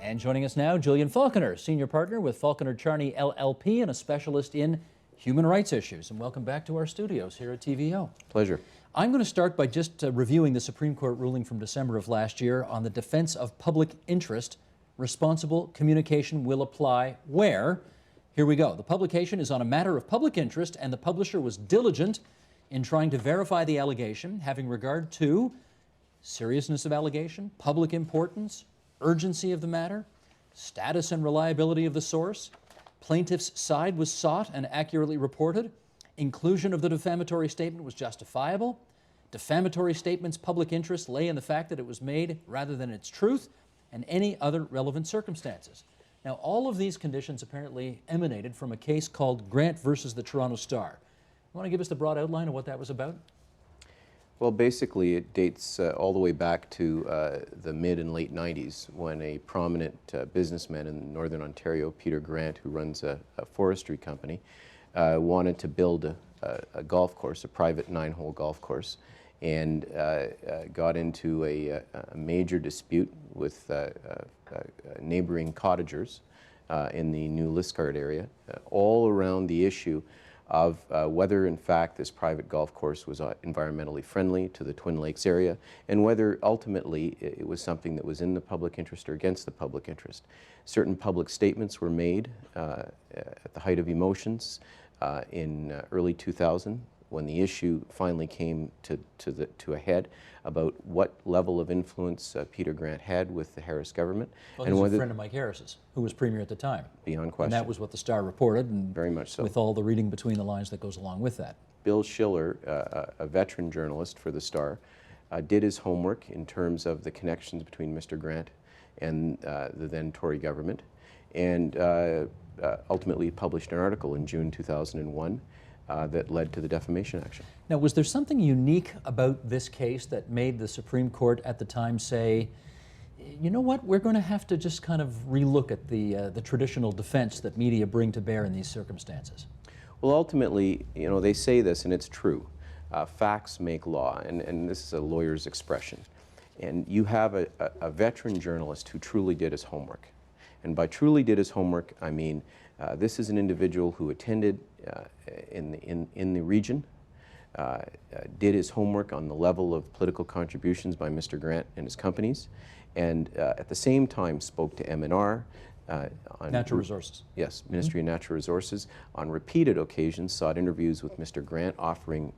And joining us now, Julian Falconer, senior partner with Falconer Charney LLP and a specialist in human rights issues. And welcome back to our studios here at TVO. Pleasure. I'm going to start by just reviewing the Supreme Court ruling from December of last year on the defense of public interest. Responsible communication will apply where? Here we go. The publication is on a matter of public interest, and the publisher was diligent in trying to verify the allegation, having regard to seriousness of allegation, public importance, urgency of the matter, status and reliability of the source, plaintiff's side was sought and accurately reported, inclusion of the defamatory statement was justifiable, defamatory statement's public interest lay in the fact that it was made rather than its truth, and any other relevant circumstances. Now, all of these conditions apparently emanated from a case called Grant versus the Toronto Star. You want to give us the broad outline of what that was about? Well, basically, it dates all the way back to the mid and late 90s when a prominent businessman in Northern Ontario, Peter Grant, who runs a forestry company, wanted to build a golf course, a private 9-hole golf course, and got into a major dispute with neighboring cottagers in the New Liskeard area, all around the issue of whether in fact this private golf course was environmentally friendly to the Twin Lakes area, and whether ultimately it was something that was in the public interest or against the public interest. Certain public statements were made at the height of emotions in early 2000 when the issue finally came to a head about what level of influence Peter Grant had with the Harris government. Well, and he was a friend of Mike Harris's, who was premier at the time. Beyond question. And that was what the Star reported, and very much so, with all the reading between the lines that goes along with that. Bill Schiller, a veteran journalist for the Star, did his homework in terms of the connections between Mr. Grant and the then Tory government, and ultimately published an article in June 2001 that led to the defamation action. Now, was there something unique about this case that made the Supreme Court at the time say, you know what, we're going to have to just kind of relook at the traditional defense that media bring to bear in these circumstances? Well, ultimately, you know, they say this, and it's true. Facts make law, and this is a lawyer's expression. And you have a veteran journalist who truly did his homework. And by truly did his homework, I mean this is an individual who attended in the region, did his homework on the level of political contributions by Mr. Grant and his companies, and at the same time spoke to M&R. On Natural Resources. Yes, Ministry of Natural Resources. On repeated occasions sought interviews with Mr. Grant, offering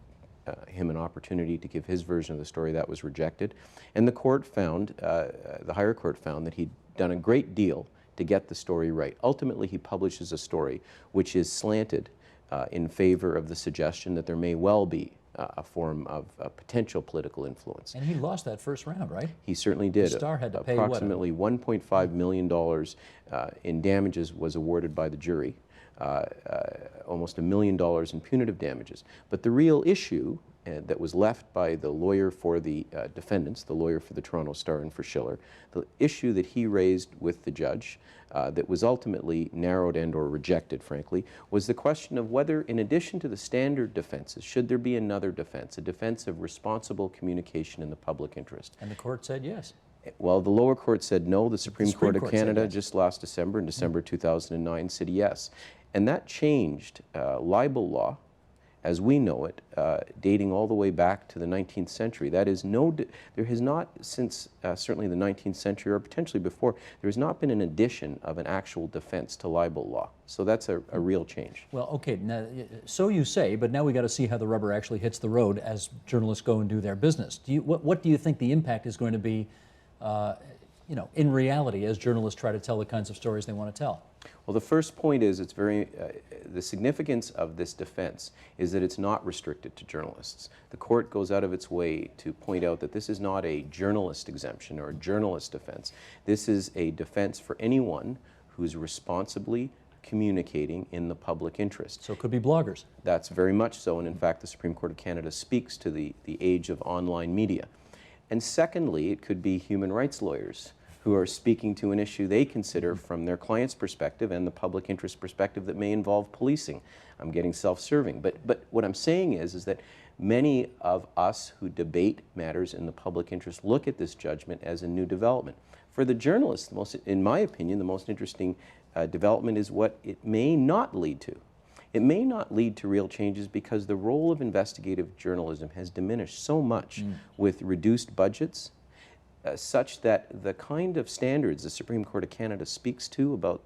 him an opportunity to give his version of the story. That was rejected. And the court found, the higher court found, that he'd done a great deal to get the story right. Ultimately, he publishes a story which is slanted in favor of the suggestion that there may well be a form of potential political influence. And he lost that first round, right? He certainly did. The Star had to pay approximately $1.5 million in damages was awarded by the jury, almost $1 million in punitive damages. But the real issue that was left by the lawyer for the defendants, the lawyer for the Toronto Star and for Schiller, the issue that he raised with the judge that was ultimately narrowed and or rejected, frankly, was the question of whether, in addition to the standard defenses, should there be another defense, a defense of responsible communication in the public interest. And the court said yes. Well, the lower court said no. The Supreme Court of Canada yes. Just last December, in December 2009, said yes. And that changed libel law, as we know it, dating all the way back to the 19th century. That is, there has not, since certainly the 19th century or potentially before, there has not been an addition of an actual defense to libel law. So that's a real change. Well, okay, now, so you say, but now we got to see how the rubber actually hits the road as journalists go and do their business. What do you think the impact is going to be, you know, in reality, as journalists try to tell the kinds of stories they want to tell? Well, the first point is it's the significance of this defense is that it's not restricted to journalists. The court goes out of its way to point out that this is not a journalist exemption or a journalist defense. This is a defense for anyone who's responsibly communicating in the public interest. So it could be bloggers. That's very much so, and in fact the Supreme Court of Canada speaks to the age of online media. And secondly, it could be human rights lawyers who are speaking to an issue they consider from their client's perspective and the public interest perspective that may involve policing. I'm getting self-serving, but what I'm saying is that many of us who debate matters in the public interest look at this judgment as a new development. For the journalist, in my opinion, the most interesting development is what it may not lead to. It may not lead to real changes because the role of investigative journalism has diminished so much with reduced budgets, such that the kind of standards the Supreme Court of Canada speaks to about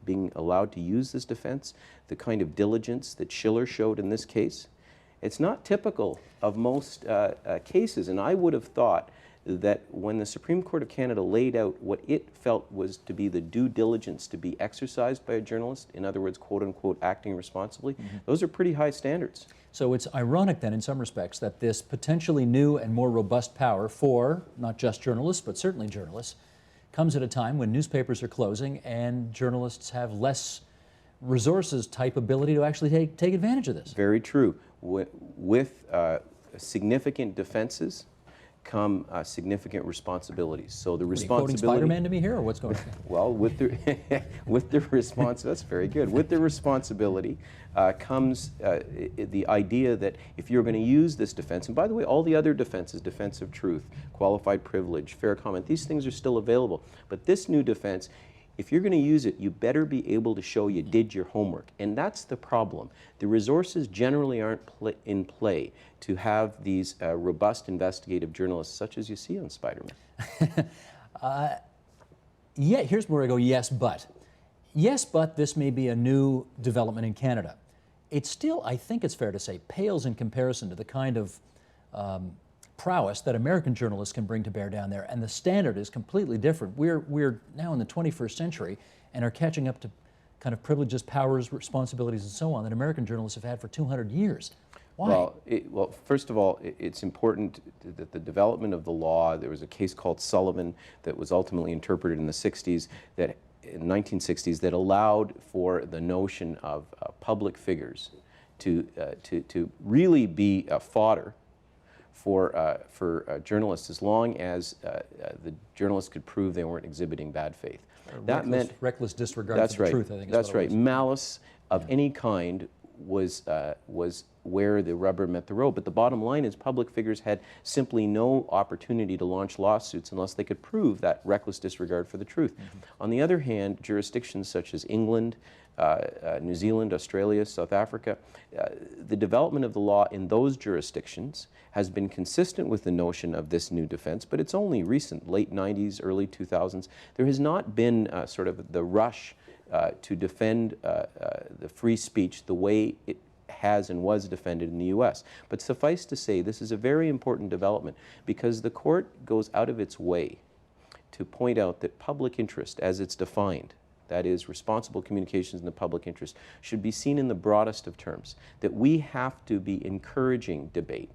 being allowed to use this defense, the kind of diligence that Schiller showed in this case, it's not typical of most cases. And I would have thought that when the Supreme Court of Canada laid out what it felt was to be the due diligence to be exercised by a journalist, in other words, quote unquote, acting responsibly, those are pretty high standards. So it's ironic then, in some respects, that this potentially new and more robust power for not just journalists, but certainly journalists, comes at a time when newspapers are closing and journalists have less resources type ability to actually take advantage of this. Very true. With significant defenses come significant responsibilities. So the responsibility. Are you quoting Spider-Man to me here, or what's going on? Well, with the that's very good. With the responsibility comes the idea that if you're going to use this defense, and by the way, all the other defenses, defense of truth, qualified privilege, fair comment, these things are still available. But this new defense, if you're going to use it, you better be able to show you did your homework. And that's the problem. The resources generally aren't in play to have these robust investigative journalists such as you see on Spider-Man. Yeah, here's where I go, yes, but. Yes, but this may be a new development in Canada. It still, I think it's fair to say, pales in comparison to the kind of prowess that American journalists can bring to bear down there, and the standard is completely different. We're now in the 21st century and are catching up to kind of privileges, powers, responsibilities, and so on that American journalists have had for 200 years. Why? Well, first of all, it's important that the development of the law, there was a case called Sullivan that was ultimately interpreted in the 60s, that in 1960s, that allowed for the notion of public figures to really be fodder for journalists, as long as the journalists could prove they weren't exhibiting bad faith. That meant reckless disregard for the truth, I think. That's right. Malice of any kind was where the rubber met the road. But the bottom line is public figures had simply no opportunity to launch lawsuits unless they could prove that reckless disregard for the truth. On the other hand, jurisdictions such as England, New Zealand, Australia, South Africa, the development of the law in those jurisdictions has been consistent with the notion of this new defense, but it's only recent, late 90s, early 2000s. There has not been sort of the rush to defend the free speech the way it has and was defended in the U.S. But suffice to say, this is a very important development because the court goes out of its way to point out that public interest, as it's defined, that is, responsible communications in the public interest, should be seen in the broadest of terms, that we have to be encouraging debate.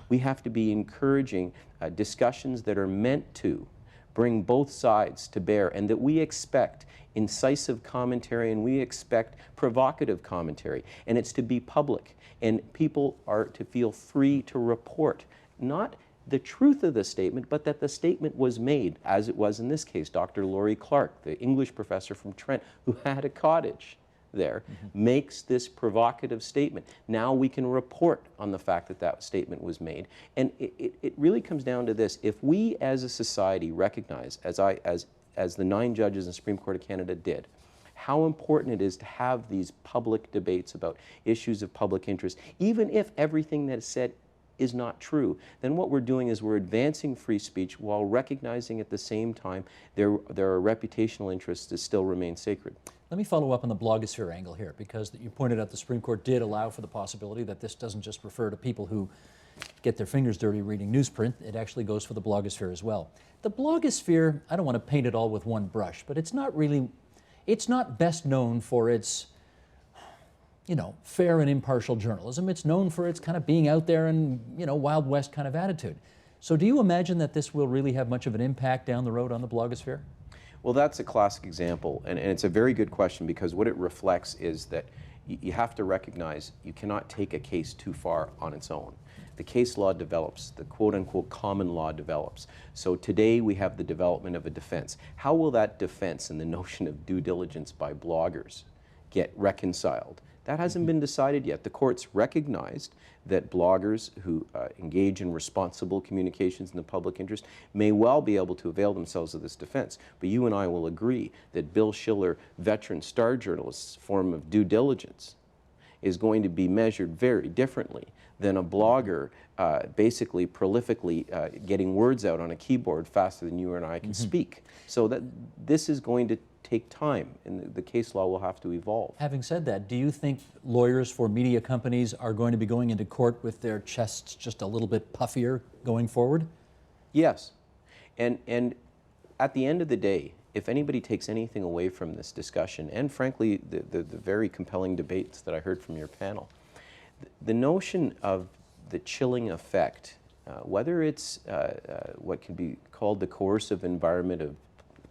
We have to be encouraging discussions that are meant to bring both sides to bear, and that we expect incisive commentary and we expect provocative commentary. And it's to be public, and people are to feel free to report, not the truth of the statement, but that the statement was made, as it was in this case. Dr. Laurie Clark, the English professor from Trent, who had a cottage there, makes this provocative statement. Now we can report on the fact that that statement was made. And it really comes down to this. If we as a society recognize, as the 9 judges in the Supreme Court of Canada did, how important it is to have these public debates about issues of public interest, even if everything that is said is not true, then what we're doing is we're advancing free speech while recognizing at the same time there are reputational interests that still remain sacred. Let me follow up on the blogosphere angle here, because you pointed out the Supreme Court did allow for the possibility that this doesn't just refer to people who get their fingers dirty reading newsprint, it actually goes for the blogosphere as well. The blogosphere, I don't want to paint it all with one brush, but it's not best known for its, fair and impartial journalism. It's known for its kind of being out there and, Wild West kind of attitude. So do you imagine that this will really have much of an impact down the road on the blogosphere? Well, that's a classic example, and it's a very good question, because what it reflects is that you have to recognize you cannot take a case too far on its own. The case law develops, the quote-unquote common law develops. So today we have the development of a defense. How will that defense and the notion of due diligence by bloggers get reconciled That hasn't been decided yet. The courts recognized that bloggers who engage in responsible communications in the public interest may well be able to avail themselves of this defense. But you and I will agree that Bill Schiller, veteran star journalist's form of due diligence is going to be measured very differently than a blogger basically prolifically getting words out on a keyboard faster than you and I can speak. So that this is going to take time, and the case law will have to evolve. Having said that, do you think lawyers for media companies are going to be going into court with their chests just a little bit puffier going forward? Yes. And at the end of the day, if anybody takes anything away from this discussion, and frankly, the very compelling debates that I heard from your panel, the notion of the chilling effect, whether it's what can be called the coercive environment of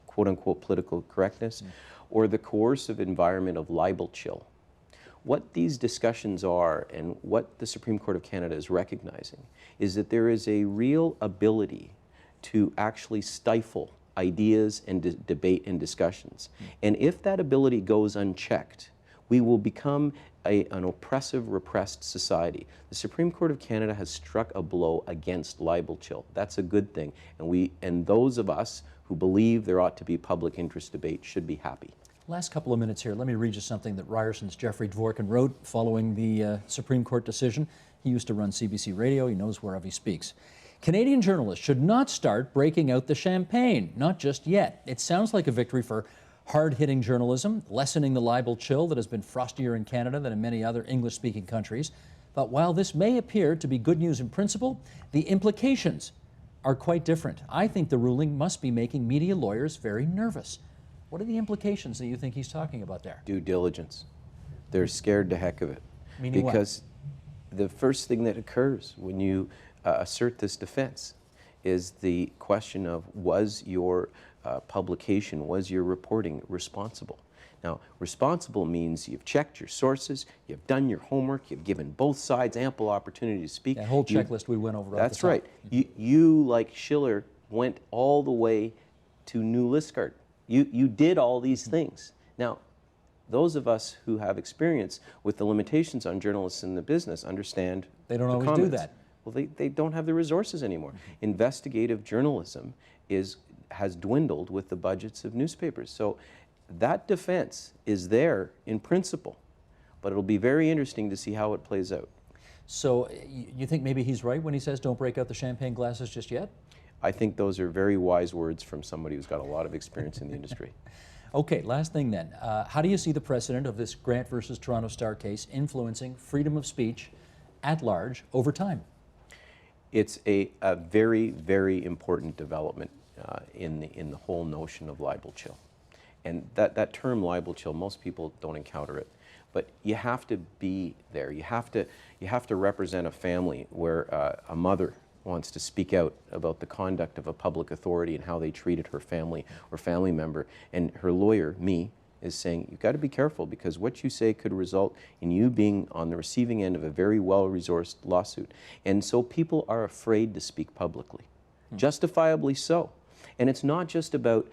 quote-unquote political correctness, or the coercive environment of libel chill. What these discussions are, and what the Supreme Court of Canada is recognizing, is that there is a real ability to actually stifle ideas and debate and discussions. And if that ability goes unchecked, we will become an oppressive, repressed society. The Supreme Court of Canada has struck a blow against libel chill. That's a good thing. And those of us who believe there ought to be public interest debate should be happy. Last couple of minutes here, let me read you something that Ryerson's Jeffrey Dworkin wrote following the Supreme Court decision. He used to run CBC Radio. He knows whereof he speaks. Canadian journalists should not start breaking out the champagne, not just yet. It sounds like a victory for hard-hitting journalism, lessening the libel chill that has been frostier in Canada than in many other English-speaking countries. But while this may appear to be good news in principle, the implications are quite different. I think the ruling must be making media lawyers very nervous. What are the implications that you think he's talking about there? Due diligence. They're scared to heck of it. Meaning because the first thing that occurs when you assert this defense is the question of, was your publication, was your reporting responsible? Now, responsible means you've checked your sources, you've done your homework, you've given both sides ample opportunity to speak. That whole checklist we went over. That's right. You, like Schiller, went all the way to New Liskeard. You did all these things. Now, those of us who have experience with the limitations on journalists in the business understand they don't always comments. do that. Well, they don't have the resources anymore. Investigative journalism has dwindled with the budgets of newspapers. So that defense is there in principle, but it'll be very interesting to see how it plays out. So you think maybe he's right when he says don't break out the champagne glasses just yet? I think those are very wise words from somebody who's got a lot of experience in the industry. Okay, last thing then. How do you see the precedent of this Grant versus Toronto Star case influencing freedom of speech at large over time? It's a very, very important development in the whole notion of libel chill. And that term libel chill, most people don't encounter it. But you have to be there. You have to represent a family where a mother wants to speak out about the conduct of a public authority and how they treated her family or family member. And her lawyer, me, is saying, you've got to be careful because what you say could result in you being on the receiving end of a very well-resourced lawsuit. And so people are afraid to speak publicly, justifiably so. And it's not just about,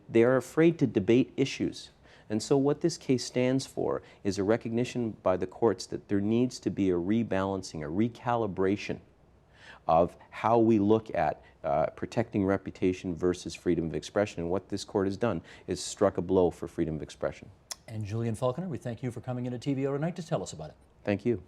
they are afraid to debate issues. And so what this case stands for is a recognition by the courts that there needs to be a rebalancing, a recalibration of how we look at protecting reputation versus freedom of expression. And what this court has done is struck a blow for freedom of expression. And Julian Falconer, we thank you for coming into TVO tonight to tell us about it. Thank you.